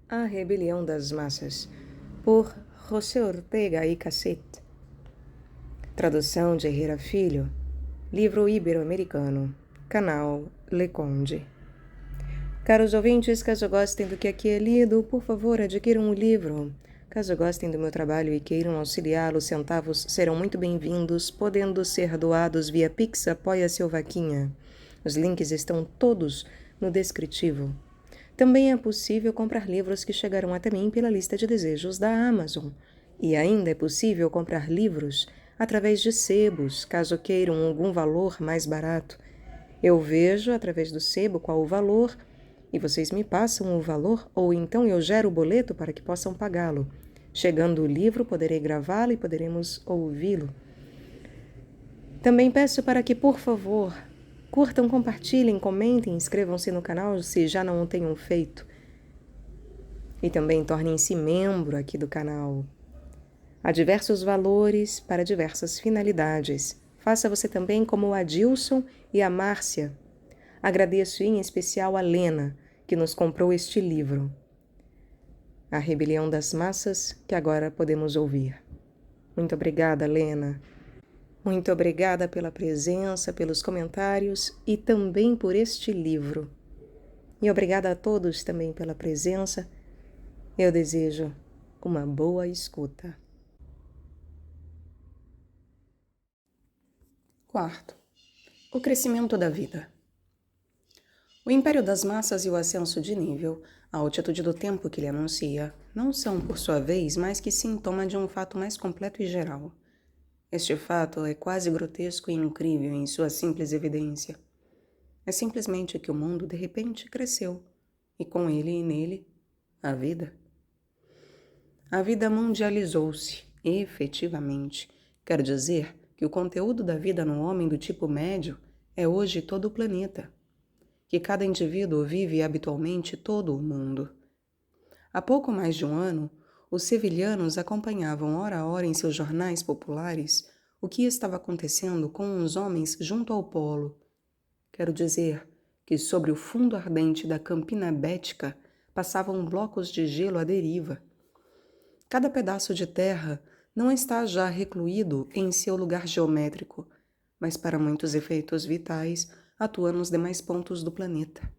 A Rebelião das Massas, por José Ortega y Gasset. Tradução de Herrera Filho. Livro ibero-americano. Canal Le Conde. Caros ouvintes, caso gostem do que aqui é lido, por favor, adquiram o livro. Caso gostem do meu trabalho e queiram auxiliá-lo, centavos serão muito bem-vindos, podendo ser doados via Pix, Apoia-se ou Vaquinha. Os links estão todos no descritivo. Também é possível comprar livros que chegaram até mim pela lista de desejos da Amazon. E ainda é possível comprar livros através de sebos, caso queiram algum valor mais barato. Eu vejo através do sebo qual o valor e vocês me passam o valor ou então eu gero o boleto para que possam pagá-lo. Chegando o livro, poderei gravá-lo e poderemos ouvi-lo. Também peço para que, por favor, curtam, compartilhem, comentem, inscrevam-se no canal se já não o tenham feito. E também tornem-se membro aqui do canal. Há diversos valores para diversas finalidades. Faça você também como o Adilson e a Márcia. Agradeço em especial a Lena, que nos comprou este livro. A Rebelião das Massas, que agora podemos ouvir. Muito obrigada, Lena. Muito obrigada pela presença, pelos comentários e também por este livro. E obrigada a todos também pela presença. Eu desejo uma boa escuta. Quarto, o crescimento da vida. O império das massas e o ascenso de nível, a altitude do tempo que ele anuncia, não são, por sua vez, mais que sintoma de um fato mais completo e geral. Este fato é quase grotesco e incrível em sua simples evidência. É simplesmente que o mundo, de repente, cresceu, e com ele e nele, a vida. A vida mundializou-se, efetivamente. Quer dizer que o conteúdo da vida no homem do tipo médio é hoje todo o planeta, que cada indivíduo vive habitualmente todo o mundo. Há pouco mais de um ano, os sevilhanos acompanhavam hora a hora em seus jornais populares o que estava acontecendo com os homens junto ao polo. Quero dizer que sobre o fundo ardente da Campina Bética passavam blocos de gelo à deriva. Cada pedaço de terra não está já recluído em seu lugar geométrico, mas para muitos efeitos vitais atua nos demais pontos do planeta.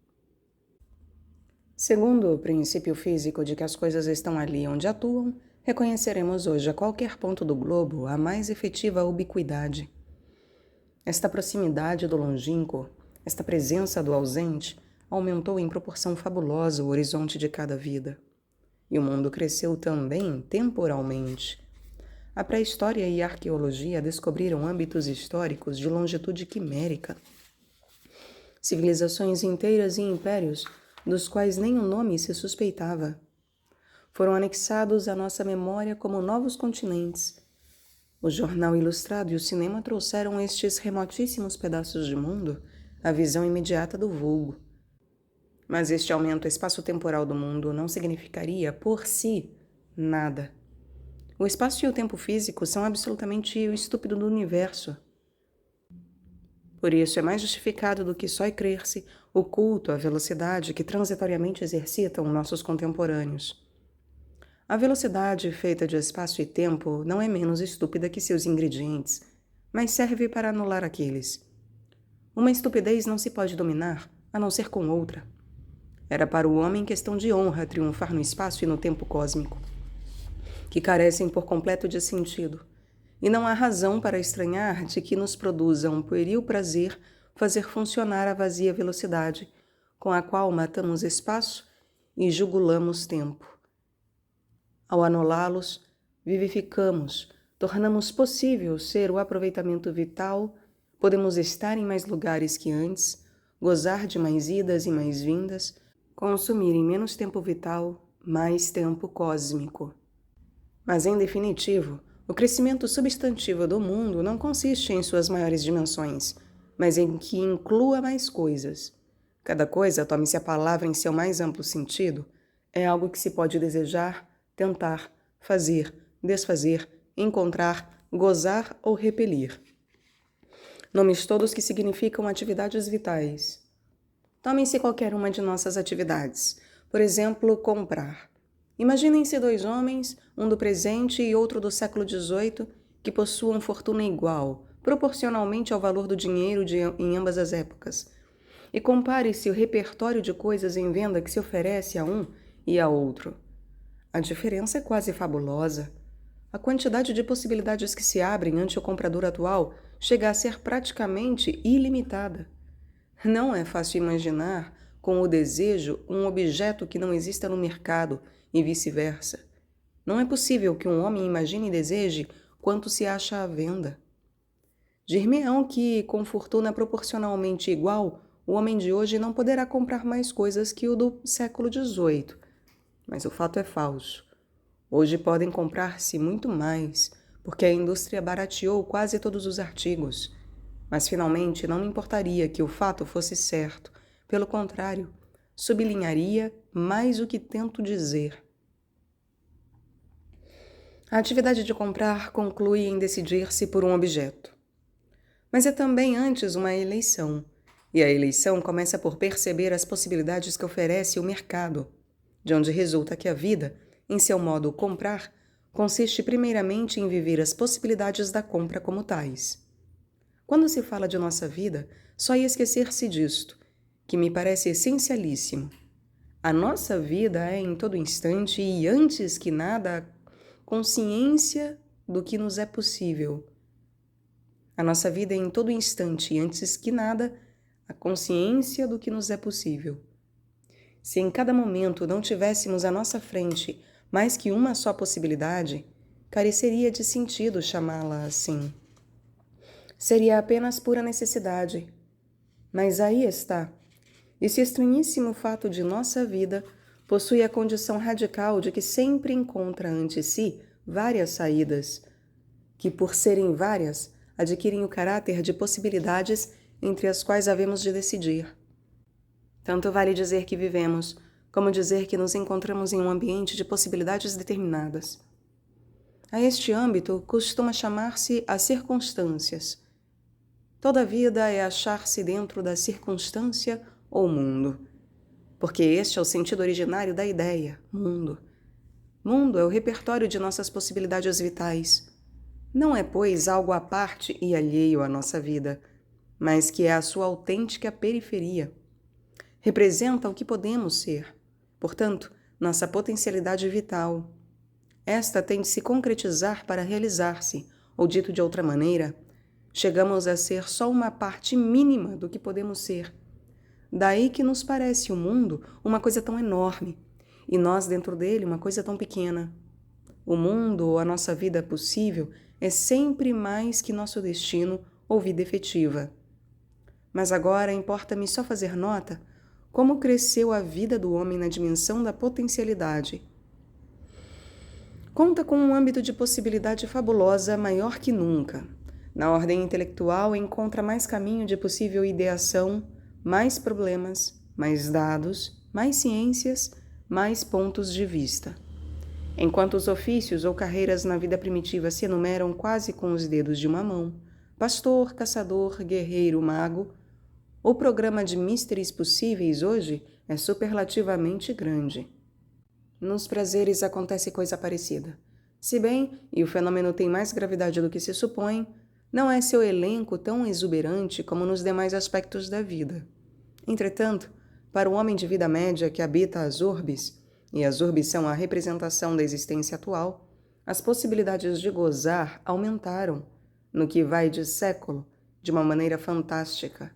Segundo o princípio físico de que as coisas estão ali onde atuam, reconheceremos hoje a qualquer ponto do globo a mais efetiva ubiquidade. Esta proximidade do longínquo, esta presença do ausente, aumentou em proporção fabulosa o horizonte de cada vida. E o mundo cresceu também temporalmente. A pré-história e a arqueologia descobriram âmbitos históricos de longitude quimérica. Civilizações inteiras e impérios dos quais nem o nome se suspeitava, foram anexados à nossa memória como novos continentes. O jornal ilustrado e o cinema trouxeram estes remotíssimos pedaços de mundo à visão imediata do vulgo. Mas este aumento espaço-temporal do mundo não significaria, por si, nada. O espaço e o tempo físico são absolutamente o estúpido do universo. Por isso é mais justificado do que só crer-se o culto à velocidade que transitoriamente exercitam nossos contemporâneos. A velocidade feita de espaço e tempo não é menos estúpida que seus ingredientes, mas serve para anular aqueles. Uma estupidez não se pode dominar, a não ser com outra. Era para o homem questão de honra triunfar no espaço e no tempo cósmico, que carecem por completo de sentido, e não há razão para estranhar de que nos produza um pueril prazer fazer funcionar a vazia velocidade, com a qual matamos espaço e jugulamos tempo. Ao anulá-los, vivificamos, tornamos possível ser o aproveitamento vital, podemos estar em mais lugares que antes, gozar de mais idas e mais vindas, consumir em menos tempo vital, mais tempo cósmico. Mas, em definitivo, o crescimento substantivo do mundo não consiste em suas maiores dimensões, mas em que inclua mais coisas. Cada coisa, tome-se a palavra em seu mais amplo sentido, é algo que se pode desejar, tentar, fazer, desfazer, encontrar, gozar ou repelir. Nomes todos que significam atividades vitais. Tomem-se qualquer uma de nossas atividades. Por exemplo, comprar. Imaginem-se dois homens, um do presente e outro do século XVIII, que possuam fortuna igual, proporcionalmente ao valor do dinheiro em ambas as épocas. E compare-se o repertório de coisas em venda que se oferece a um e a outro. A diferença é quase fabulosa. A quantidade de possibilidades que se abrem ante o comprador atual chega a ser praticamente ilimitada. Não é fácil imaginar, com o desejo, um objeto que não exista no mercado e vice-versa. Não é possível que um homem imagine e deseje quanto se acha à venda. Dir-me-ão que, com fortuna proporcionalmente igual, o homem de hoje não poderá comprar mais coisas que o do século XVIII. Mas o fato é falso. Hoje podem comprar-se muito mais, porque a indústria barateou quase todos os artigos. Mas finalmente não me importaria que o fato fosse certo. Pelo contrário, sublinharia mais o que tento dizer. A atividade de comprar conclui em decidir-se por um objeto. Mas é também antes uma eleição, e a eleição começa por perceber as possibilidades que oferece o mercado, de onde resulta que a vida, em seu modo comprar, consiste primeiramente em viver as possibilidades da compra como tais. Quando se fala de nossa vida, só ia esquecer-se disto, que me parece essencialíssimo. A nossa vida é em todo instante e antes que nada a consciência do que nos é possível. A nossa vida é em todo instante e antes que nada a consciência do que nos é possível. Se em cada momento não tivéssemos à nossa frente mais que uma só possibilidade, careceria de sentido chamá-la assim. Seria apenas pura necessidade. Mas aí está. Esse estranhíssimo fato de nossa vida possui a condição radical de que sempre encontra ante si várias saídas, que, por serem várias, adquirem o caráter de possibilidades entre as quais havemos de decidir. Tanto vale dizer que vivemos, como dizer que nos encontramos em um ambiente de possibilidades determinadas. A este âmbito costuma chamar-se as circunstâncias. Toda a vida é achar-se dentro da circunstância ou mundo, porque este é o sentido originário da ideia, mundo. Mundo é o repertório de nossas possibilidades vitais. Não é, pois, algo à parte e alheio à nossa vida, mas que é a sua autêntica periferia. Representa o que podemos ser, portanto, nossa potencialidade vital. Esta tem de se concretizar para realizar-se, ou dito de outra maneira, chegamos a ser só uma parte mínima do que podemos ser. Daí que nos parece o mundo uma coisa tão enorme, e nós dentro dele uma coisa tão pequena. O mundo ou a nossa vida possível é sempre mais que nosso destino ou vida efetiva. Mas agora importa-me só fazer nota como cresceu a vida do homem na dimensão da potencialidade. Conta com um âmbito de possibilidade fabulosa maior que nunca. Na ordem intelectual encontra mais caminho de possível ideação, mais problemas, mais dados, mais ciências, mais pontos de vista. Enquanto os ofícios ou carreiras na vida primitiva se enumeram quase com os dedos de uma mão, pastor, caçador, guerreiro, mago, o programa de místeres possíveis hoje é superlativamente grande. Nos prazeres acontece coisa parecida. Se bem, e o fenômeno tem mais gravidade do que se supõe, não é seu elenco tão exuberante como nos demais aspectos da vida. Entretanto, para o homem de vida média que habita as urbes, e as urbes são a representação da existência atual, as possibilidades de gozar aumentaram, no que vai de século, de uma maneira fantástica.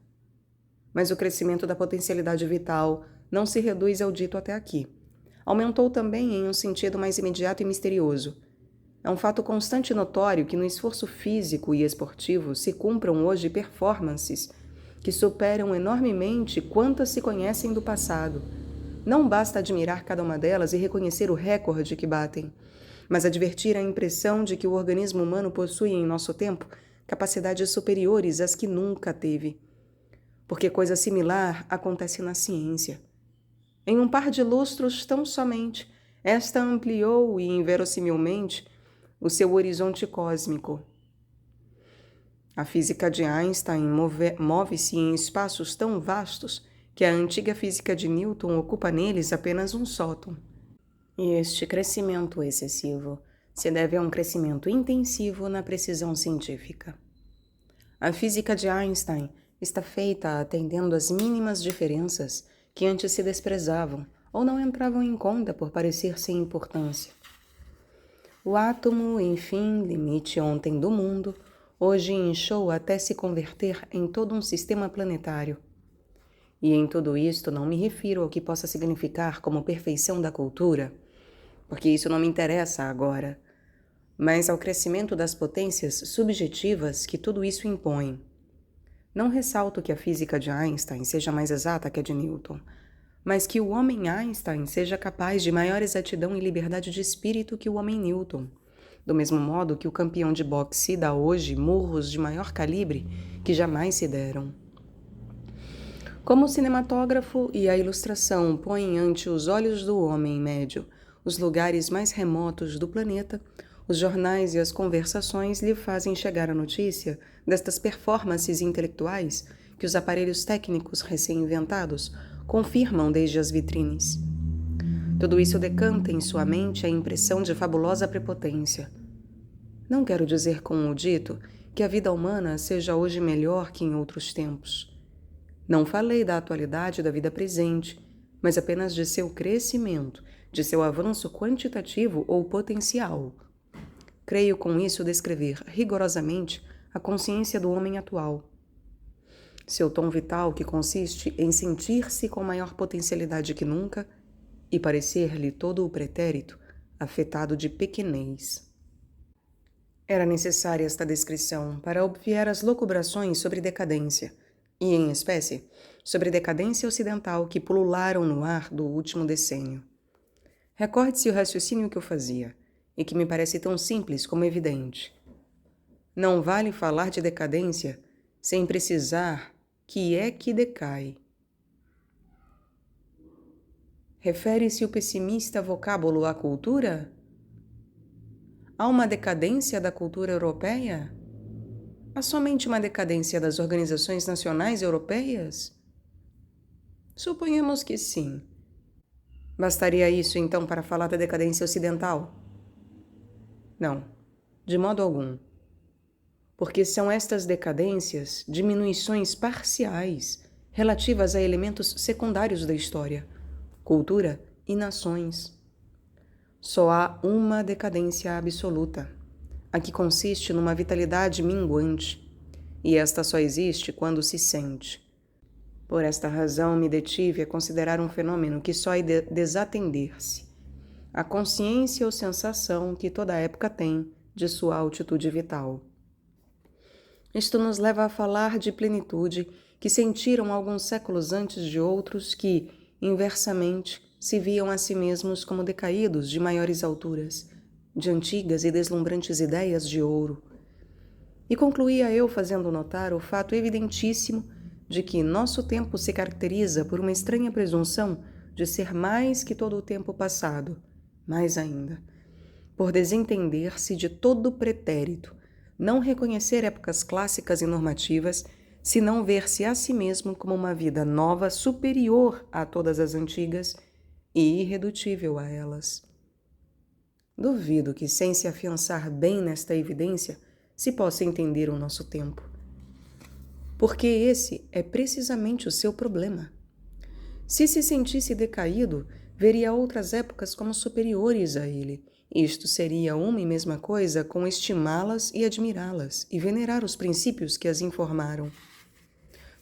Mas o crescimento da potencialidade vital não se reduz ao dito até aqui. Aumentou também em um sentido mais imediato e misterioso. É um fato constante e notório que no esforço físico e esportivo se cumpram hoje performances que superam enormemente quantas se conhecem do passado. Não basta admirar cada uma delas e reconhecer o recorde que batem, mas advertir a impressão de que o organismo humano possui em nosso tempo capacidades superiores às que nunca teve. Porque coisa similar acontece na ciência. Em um par de lustros tão somente, esta ampliou e, inverossimilmente, o seu horizonte cósmico. A física de Einstein move-se em espaços tão vastos que a antiga física de Newton ocupa neles apenas um sótão. E este crescimento excessivo se deve a um crescimento intensivo na precisão científica. A física de Einstein está feita atendendo às mínimas diferenças que antes se desprezavam ou não entravam em conta por parecer sem importância. O átomo, enfim, limite ontem do mundo, hoje inchou até se converter em todo um sistema planetário. E em tudo isto não me refiro ao que possa significar como perfeição da cultura, porque isso não me interessa agora, mas ao crescimento das potências subjetivas que tudo isso impõe. Não ressalto que a física de Einstein seja mais exata que a de Newton, mas que o homem Einstein seja capaz de maior exatidão e liberdade de espírito que o homem Newton, do mesmo modo que o campeão de boxe dá hoje murros de maior calibre que jamais se deram. Como o cinematógrafo e a ilustração põem ante os olhos do homem médio os lugares mais remotos do planeta, os jornais e as conversações lhe fazem chegar a notícia destas performances intelectuais que os aparelhos técnicos recém-inventados confirmam desde as vitrines. Tudo isso decanta em sua mente a impressão de fabulosa prepotência. Não quero dizer com o dito que a vida humana seja hoje melhor que em outros tempos. Não falei da atualidade da vida presente, mas apenas de seu crescimento, de seu avanço quantitativo ou potencial. Creio com isso descrever rigorosamente a consciência do homem atual. Seu tom vital que consiste em sentir-se com maior potencialidade que nunca e parecer-lhe todo o pretérito afetado de pequenez. Era necessária esta descrição para obviar as locubrações sobre decadência, e em espécie, sobre decadência ocidental que pulularam no ar do último decênio. Recorde-se o raciocínio que eu fazia, e que me parece tão simples como evidente. Não vale falar de decadência sem precisar que é que decai. Refere-se o pessimista vocábulo à cultura? Há uma decadência da cultura europeia? Há somente uma decadência das organizações nacionais europeias? Suponhamos que sim. Bastaria isso, então, para falar da decadência ocidental? Não, de modo algum. Porque são estas decadências diminuições parciais relativas a elementos secundários da história, cultura e nações. Só há uma decadência absoluta, a que consiste numa vitalidade minguante, e esta só existe quando se sente. Por esta razão me detive a considerar um fenômeno que só é desatender-se, a consciência ou sensação que toda época tem de sua altitude vital. Isto nos leva a falar de plenitude que sentiram alguns séculos antes de outros que, inversamente, se viam a si mesmos como decaídos de maiores alturas, de antigas e deslumbrantes ideias de ouro. E concluía eu fazendo notar o fato evidentíssimo de que nosso tempo se caracteriza por uma estranha presunção de ser mais que todo o tempo passado, mais ainda, por desentender-se de todo o pretérito, não reconhecer épocas clássicas e normativas, senão ver-se a si mesmo como uma vida nova superior a todas as antigas e irredutível a elas. Duvido que, sem se afiançar bem nesta evidência, se possa entender o nosso tempo. Porque esse é precisamente o seu problema. Se se sentisse decaído, veria outras épocas como superiores a ele. Isto seria uma e mesma coisa com estimá-las e admirá-las, e venerar os princípios que as informaram.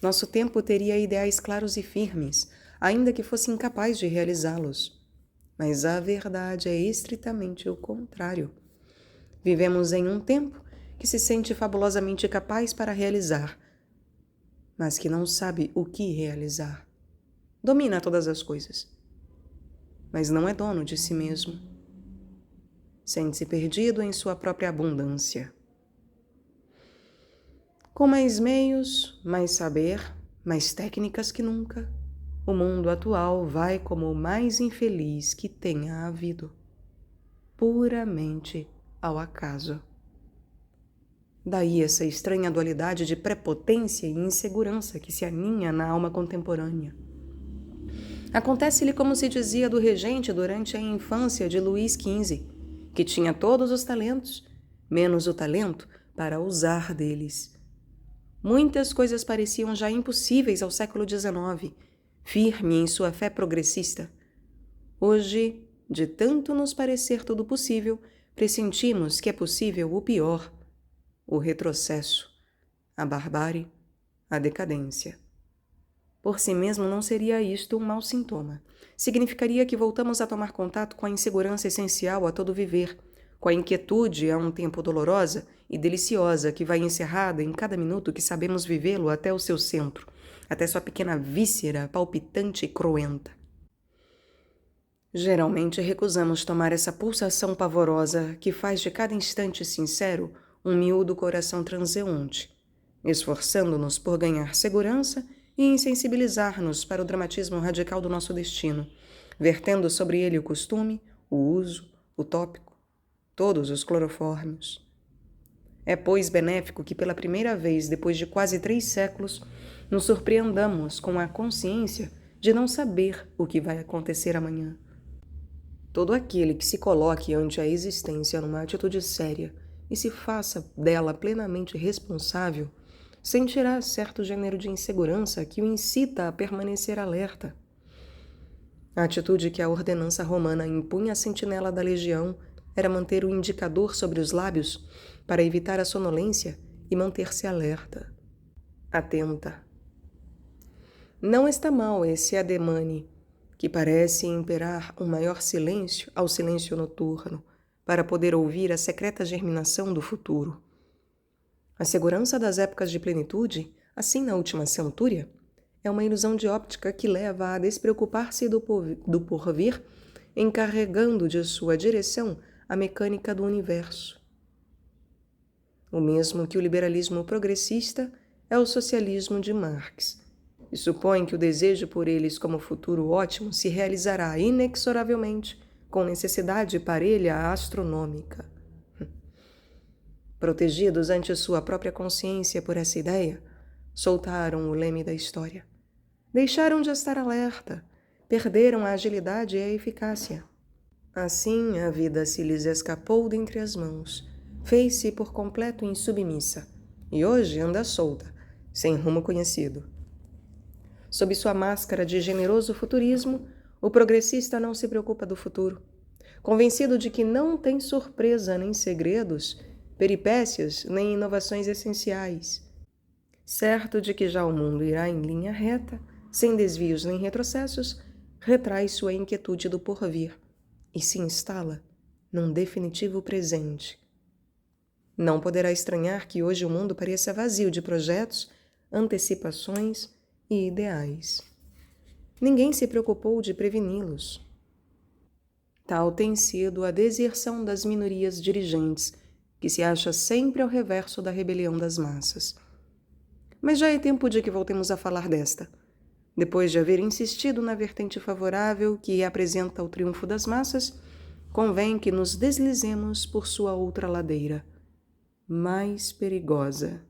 Nosso tempo teria ideais claros e firmes, ainda que fosse incapaz de realizá-los. Mas a verdade é estritamente o contrário. Vivemos em um tempo que se sente fabulosamente capaz para realizar, mas que não sabe o que realizar. Domina todas as coisas, mas não é dono de si mesmo. Sente-se perdido em sua própria abundância. Com mais meios, mais saber, mais técnicas que nunca, o mundo atual vai como o mais infeliz que tenha havido, puramente ao acaso. Daí essa estranha dualidade de prepotência e insegurança que se aninha na alma contemporânea. Acontece-lhe como se dizia do regente durante a infância de Luís XV, que tinha todos os talentos, menos o talento para usar deles. Muitas coisas pareciam já impossíveis ao século XIX, firme em sua fé progressista. Hoje, de tanto nos parecer tudo possível, pressentimos que é possível o pior, o retrocesso, a barbárie, a decadência. Por si mesmo não seria isto um mau sintoma. Significaria que voltamos a tomar contato com a insegurança essencial a todo viver, com a inquietude a um tempo dolorosa e deliciosa que vai encerrada em cada minuto que sabemos vivê-lo até o seu centro, até sua pequena víscera palpitante e cruenta. Geralmente recusamos tomar essa pulsação pavorosa que faz de cada instante sincero um miúdo coração transeunte, esforçando-nos por ganhar segurança e insensibilizar-nos para o dramatismo radical do nosso destino, vertendo sobre ele o costume, o uso, o tópico, todos os clorofórmios. É, pois, benéfico que pela primeira vez, depois de quase 3 séculos, nos surpreendamos com a consciência de não saber o que vai acontecer amanhã. Todo aquele que se coloque ante a existência numa atitude séria e se faça dela plenamente responsável, sentirá certo gênero de insegurança que o incita a permanecer alerta. A atitude que a ordenança romana impunha à sentinela da legião era manter o indicador sobre os lábios para evitar a sonolência e manter-se alerta, atenta. Não está mal esse ademane, que parece imperar um maior silêncio ao silêncio noturno, para poder ouvir a secreta germinação do futuro. A segurança das épocas de plenitude, assim na última centúria, é uma ilusão de óptica que leva a despreocupar-se do porvir, encarregando de sua direção a mecânica do universo. O mesmo que o liberalismo progressista é o socialismo de Marx, e supõe que o desejo por eles como futuro ótimo se realizará inexoravelmente com necessidade parelha astronômica. Protegidos ante sua própria consciência por essa ideia, soltaram o leme da história. Deixaram de estar alerta, perderam a agilidade e a eficácia. Assim, a vida se lhes escapou dentre as mãos, fez-se por completo insubmissa, e hoje anda solta, sem rumo conhecido. Sob sua máscara de generoso futurismo, o progressista não se preocupa do futuro. Convencido de que não tem surpresa nem segredos, peripécias nem inovações essenciais. Certo de que já o mundo irá em linha reta, sem desvios nem retrocessos, retrai sua inquietude do porvir e se instala num definitivo presente. Não poderá estranhar que hoje o mundo pareça vazio de projetos, antecipações e ideais. Ninguém se preocupou de preveni-los. Tal tem sido a deserção das minorias dirigentes, que se acha sempre ao reverso da rebelião das massas. Mas já é tempo de que voltemos a falar desta. Depois de haver insistido na vertente favorável que apresenta o triunfo das massas, convém que nos deslizemos por sua outra ladeira. mais perigosa.